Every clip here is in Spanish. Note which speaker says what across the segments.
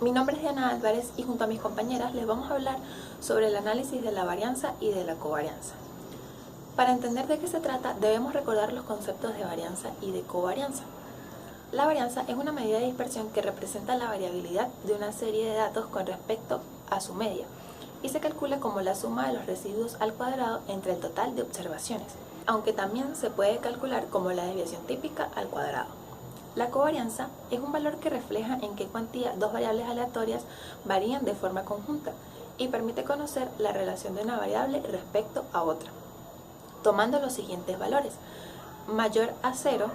Speaker 1: Mi nombre es Diana Álvarez y junto a mis compañeras les vamos a hablar sobre el análisis de la varianza y de la covarianza. Para entender de qué se trata, debemos recordar los conceptos de varianza y de covarianza. La varianza es una medida de dispersión que representa la variabilidad de una serie de datos con respecto a su media y se calcula como la suma de los residuos al cuadrado entre el total de observaciones, aunque también se puede calcular como la desviación típica al cuadrado. La covarianza es un valor que refleja en qué cuantía dos variables aleatorias varían de forma conjunta y permite conocer la relación de una variable respecto a otra, tomando los siguientes valores: mayor a 0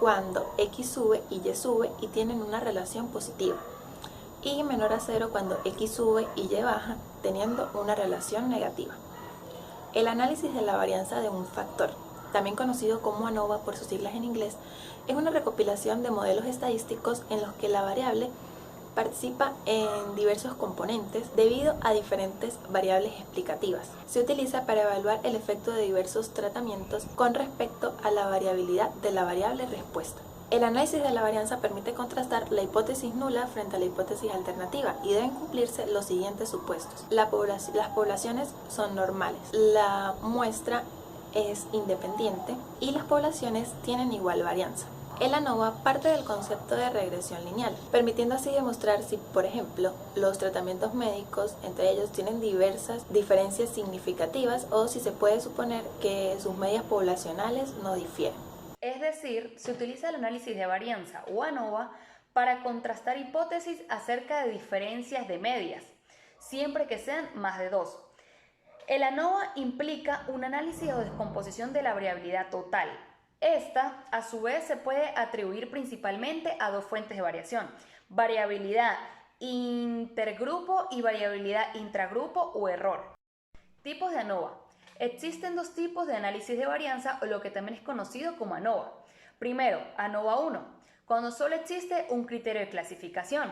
Speaker 1: cuando x sube y y sube y tienen una relación positiva, y menor a 0 cuando x sube y y baja teniendo una relación negativa. El análisis de la varianza de un factor, también conocido como ANOVA por sus siglas en inglés, es una recopilación de modelos estadísticos en los que la variable participa en diversos componentes debido a diferentes variables explicativas. Se utiliza para evaluar el efecto de diversos tratamientos con respecto a la variabilidad de la variable respuesta. El análisis de la varianza permite contrastar la hipótesis nula frente a la hipótesis alternativa y deben cumplirse los siguientes supuestos. Las poblaciones son normales, la muestra es independiente y las poblaciones tienen igual varianza. El ANOVA parte del concepto de regresión lineal, permitiendo así demostrar si, por ejemplo, los tratamientos médicos entre ellos tienen diversas diferencias significativas o si se puede suponer que sus medias poblacionales no difieren.
Speaker 2: Es decir, se utiliza el análisis de varianza o ANOVA para contrastar hipótesis acerca de diferencias de medias, siempre que sean más de dos. El ANOVA implica un análisis o descomposición de la variabilidad total. Esta, a su vez, se puede atribuir principalmente a dos fuentes de variación: variabilidad intergrupo y variabilidad intragrupo o error. Tipos de ANOVA. Existen dos tipos de análisis de varianza, o lo que también es conocido como ANOVA. Primero, ANOVA 1, cuando solo existe un criterio de clasificación.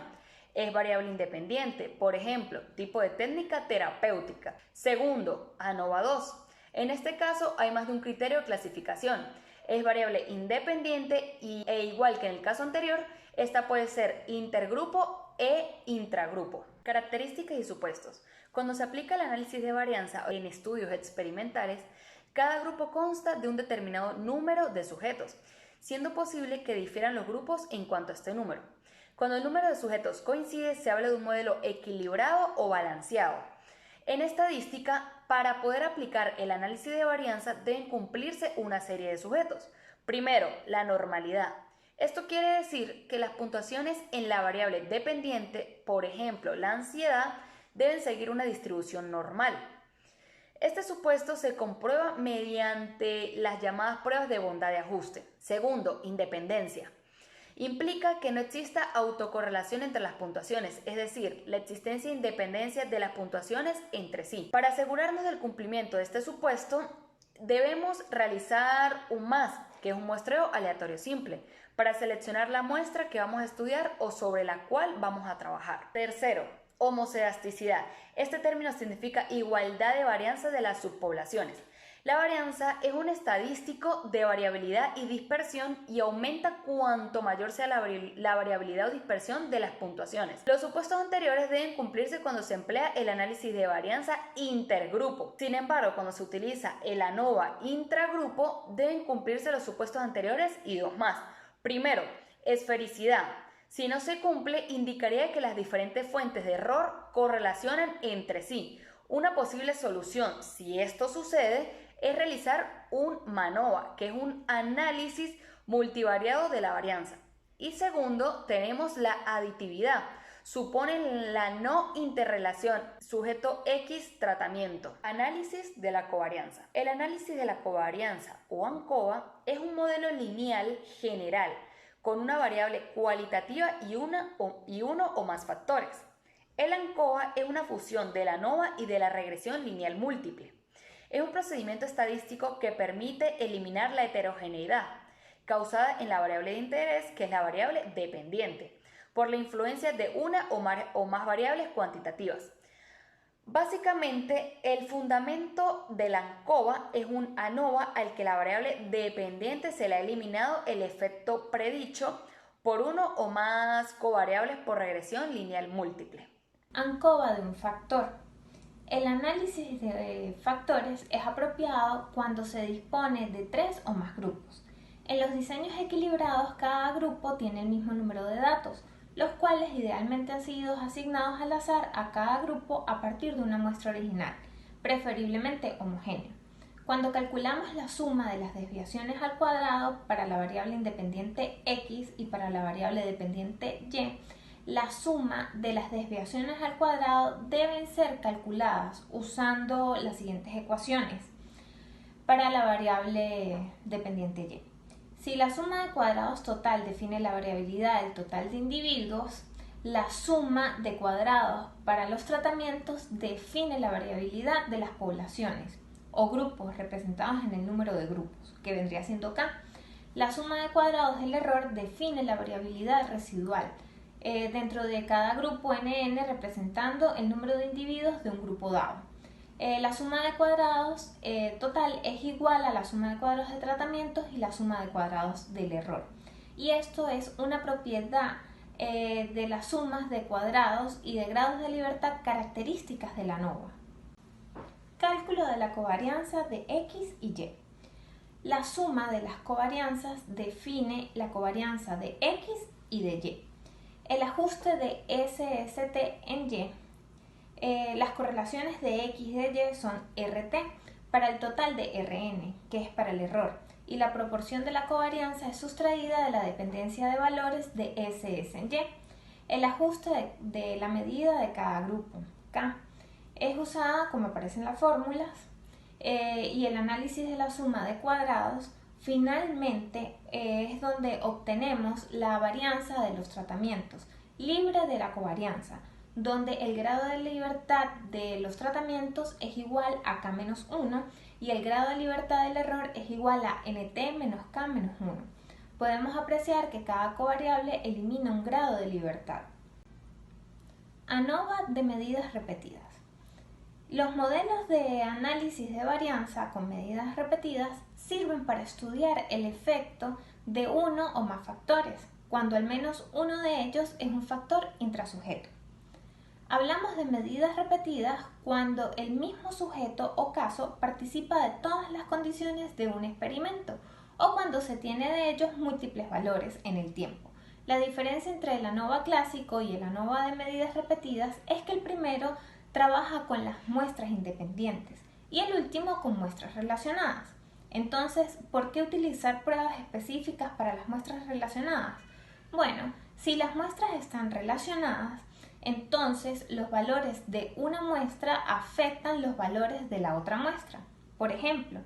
Speaker 2: Es variable independiente, por ejemplo, tipo de técnica terapéutica. Segundo, ANOVA 2. En este caso hay más de un criterio de clasificación. Es variable independiente e igual que en el caso anterior, esta puede ser intergrupo e intragrupo. Características y supuestos. Cuando se aplica el análisis de varianza en estudios experimentales, cada grupo consta de un determinado número de sujetos, siendo posible que difieran los grupos en cuanto a este número. Cuando el número de sujetos coincide, se habla de un modelo equilibrado o balanceado. En estadística, para poder aplicar el análisis de varianza deben cumplirse una serie de sujetos. Primero, la normalidad. Esto quiere decir que las puntuaciones en la variable dependiente, por ejemplo, la ansiedad, deben seguir una distribución normal. Este supuesto se comprueba mediante las llamadas pruebas de bondad de ajuste. Segundo, independencia. Implica que no exista autocorrelación entre las puntuaciones, es decir, la existencia e independencia de las puntuaciones entre sí. Para asegurarnos del cumplimiento de este supuesto, debemos realizar un MAS, que es un muestreo aleatorio simple, para seleccionar la muestra que vamos a estudiar o sobre la cual vamos a trabajar. Tercero, homocedasticidad. Este término significa igualdad de varianza de las subpoblaciones. La varianza es un estadístico de variabilidad y dispersión y aumenta cuanto mayor sea la variabilidad o dispersión de las puntuaciones. Los supuestos anteriores deben cumplirse cuando se emplea el análisis de varianza intergrupo. Sin embargo, cuando se utiliza el ANOVA intragrupo, deben cumplirse los supuestos anteriores y dos más. Primero, esfericidad. Si no se cumple, indicaría que las diferentes fuentes de error correlacionan entre sí. Una posible solución, si esto sucede, es realizar un MANOVA, que es un análisis multivariado de la varianza. Y segundo, tenemos la aditividad. Supone la no interrelación sujeto X tratamiento. Análisis de la covarianza. El análisis de la covarianza o ANCOVA es un modelo lineal general con una variable cualitativa y uno o más factores. El ANCOVA es una fusión de la ANOVA y de la regresión lineal múltiple. Es un procedimiento estadístico que permite eliminar la heterogeneidad causada en la variable de interés, que es la variable dependiente, por la influencia de una o más variables cuantitativas. Básicamente, el fundamento de la ANCOVA es un ANOVA al que la variable dependiente se le ha eliminado el efecto predicho por uno o más covariables por regresión lineal múltiple.
Speaker 3: ANCOVA de un factor. El análisis de factores es apropiado cuando se dispone de 3 o más grupos. En los diseños equilibrados, cada grupo tiene el mismo número de datos, los cuales idealmente han sido asignados al azar a cada grupo a partir de una muestra original, preferiblemente homogénea. Cuando calculamos la suma de las desviaciones al cuadrado para la variable independiente x y para la variable dependiente y, la suma de las desviaciones al cuadrado deben ser calculadas usando las siguientes ecuaciones para la variable dependiente y. Si la suma de cuadrados total define la variabilidad del total de individuos, la suma de cuadrados para los tratamientos define la variabilidad de las poblaciones o grupos representados en el número de grupos, que vendría siendo K. La suma de cuadrados del error define la variabilidad residual dentro de cada grupo NN representando el número de individuos de un grupo dado. La suma de cuadrados total es igual a la suma de cuadrados de tratamientos y la suma de cuadrados del error. Y esto es una propiedad de las sumas de cuadrados y de grados de libertad características de la ANOVA. Cálculo de la covarianza de X y Y. La suma de las covarianzas define la covarianza de X y de Y. El ajuste de SST en Y. Las correlaciones de X y de Y son RT para el total de Rn, que es para el error, y la proporción de la covarianza es sustraída de la dependencia de valores de SS en Y. El ajuste de la medida de cada grupo, K, es usada como aparece en las fórmulas y el análisis de la suma de cuadrados finalmente es donde obtenemos la varianza de los tratamientos, libre de la covarianza, donde el grado de libertad de los tratamientos es igual a K-1 y el grado de libertad del error es igual a NT menos K-1. Podemos apreciar que cada covariable elimina un grado de libertad. ANOVA de medidas repetidas. Los modelos de análisis de varianza con medidas repetidas sirven para estudiar el efecto de uno o más factores, cuando al menos uno de ellos es un factor intrasujeto. Hablamos de medidas repetidas cuando el mismo sujeto o caso participa de todas las condiciones de un experimento o cuando se tiene de ellos múltiples valores en el tiempo. La diferencia entre el ANOVA clásico y el ANOVA de medidas repetidas es que el primero trabaja con las muestras independientes y el último con muestras relacionadas. Entonces, ¿por qué utilizar pruebas específicas para las muestras relacionadas? Bueno, si las muestras están relacionadas, entonces los valores de una muestra afectan los valores de la otra muestra. Por ejemplo,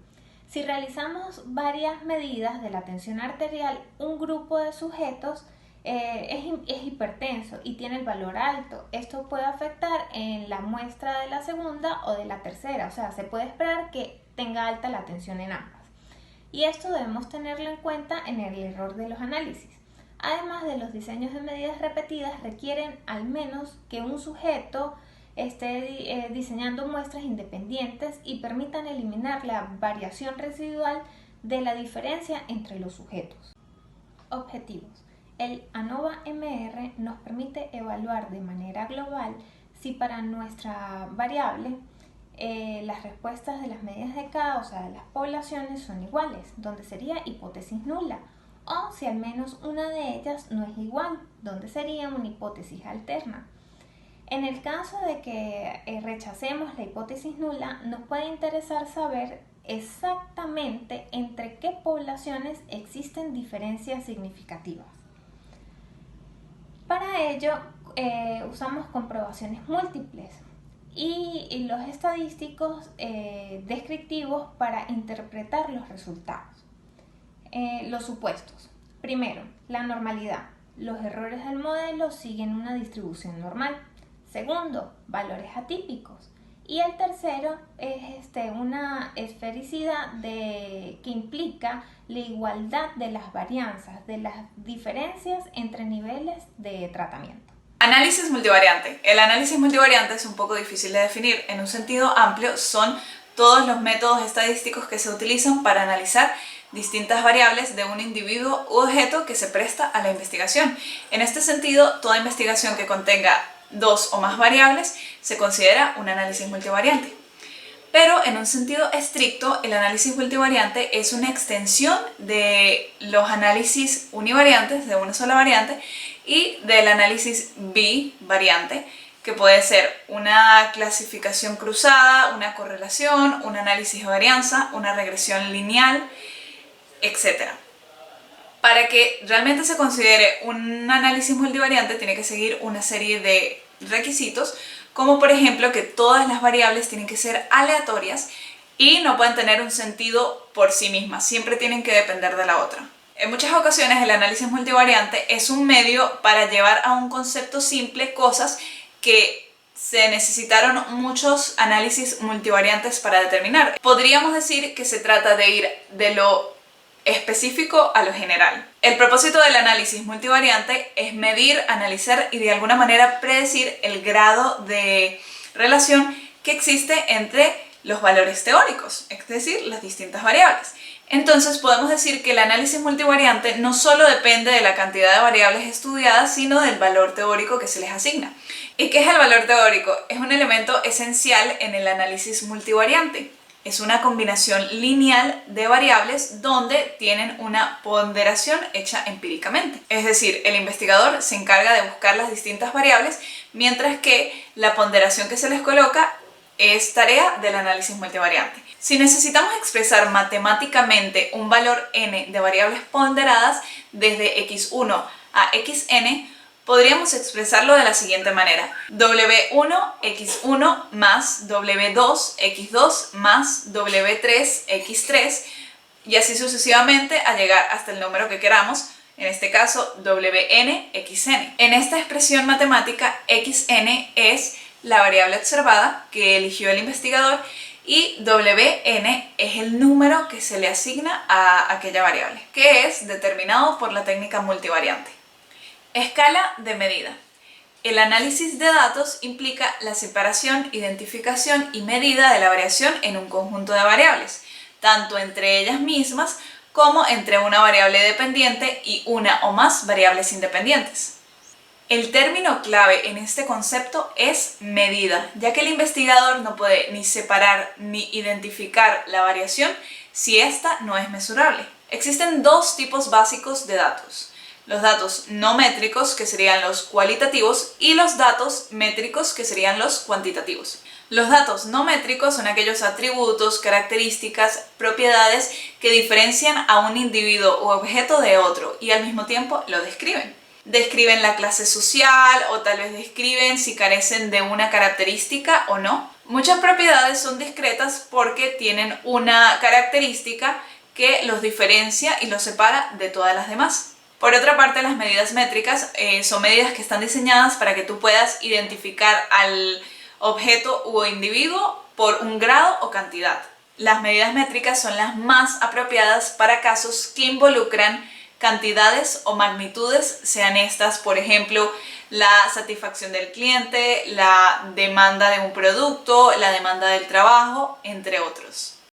Speaker 3: si realizamos varias medidas de la tensión arterial, un grupo de sujetos es hipertenso y tiene el valor alto. Esto puede afectar en la muestra de la segunda o de la tercera, o sea, se puede esperar que tenga alta la tensión en ambas. Y esto debemos tenerlo en cuenta en el error de los análisis. Además de los diseños de medidas repetidas requieren al menos que un sujeto esté diseñando muestras independientes y permitan eliminar la variación residual de la diferencia entre los sujetos. Objetivos. El ANOVA-MR nos permite evaluar de manera global si para nuestra variable las respuestas de las medidas de K, o sea, de las poblaciones, son iguales, donde sería hipótesis nula, o si al menos una de ellas no es igual, donde sería una hipótesis alterna. En el caso de que rechacemos la hipótesis nula, nos puede interesar saber exactamente entre qué poblaciones existen diferencias significativas. Para ello, usamos comprobaciones múltiples y los estadísticos descriptivos para interpretar los resultados. Los supuestos. Primero, la normalidad. Los errores del modelo siguen una distribución normal. Segundo, valores atípicos. Y el tercero es una esfericidad que implica la igualdad de las varianzas, de las diferencias entre niveles de tratamiento.
Speaker 4: Análisis multivariante. El análisis multivariante es un poco difícil de definir. En un sentido amplio, son todos los métodos estadísticos que se utilizan para analizar distintas variables de un individuo u objeto que se presta a la investigación. En este sentido, toda investigación que contenga dos o más variables se considera un análisis multivariante. Pero en un sentido estricto, el análisis multivariante es una extensión de los análisis univariantes de una sola variante y del análisis bivariante, que puede ser una clasificación cruzada, una correlación, un análisis de varianza, una regresión lineal, etc. Para que realmente se considere un análisis multivariante tiene que seguir una serie de requisitos, como por ejemplo que todas las variables tienen que ser aleatorias y no pueden tener un sentido por sí mismas, siempre tienen que depender de la otra. En muchas ocasiones el análisis multivariante es un medio para llevar a un concepto simple cosas que se necesitaron muchos análisis multivariantes para determinar. Podríamos decir que se trata de ir de lo específico a lo general. El propósito del análisis multivariante es medir, analizar y de alguna manera predecir el grado de relación que existe entre los valores teóricos, es decir, las distintas variables. Entonces podemos decir que el análisis multivariante no solo depende de la cantidad de variables estudiadas, sino del valor teórico que se les asigna. ¿Y qué es el valor teórico? Es un elemento esencial en el análisis multivariante. Es una combinación lineal de variables donde tienen una ponderación hecha empíricamente. Es decir, el investigador se encarga de buscar las distintas variables, mientras que la ponderación que se les coloca es tarea del análisis multivariante. Si necesitamos expresar matemáticamente un valor n de variables ponderadas desde x1 a xn, podríamos expresarlo de la siguiente manera: w1x1 más w2x2 más w3x3 y así sucesivamente a llegar hasta el número que queramos, en este caso wnxn. En esta expresión matemática, xn es la variable observada que eligió el investigador y wn es el número que se le asigna a aquella variable, que es determinado por la técnica multivariante. Escala de medida. El análisis de datos implica la separación, identificación y medida de la variación en un conjunto de variables, tanto entre ellas mismas como entre una variable dependiente y una o más variables independientes. El término clave en este concepto es medida, ya que el investigador no puede ni separar ni identificar la variación si ésta no es mesurable. Existen dos tipos básicos de datos: los datos no métricos, que serían los cualitativos, y los datos métricos, que serían los cuantitativos. Los datos no métricos son aquellos atributos, características, propiedades que diferencian a un individuo u objeto de otro y al mismo tiempo lo describen. Describen la clase social o tal vez describen si carecen de una característica o no. Muchas propiedades son discretas porque tienen una característica que los diferencia y los separa de todas las demás. Por otra parte, las medidas métricas son medidas que están diseñadas para que tú puedas identificar al objeto u individuo por un grado o cantidad. Las medidas métricas son las más apropiadas para casos que involucran cantidades o magnitudes, sean estas, por ejemplo, la satisfacción del cliente, la demanda de un producto, la demanda del trabajo, entre otros.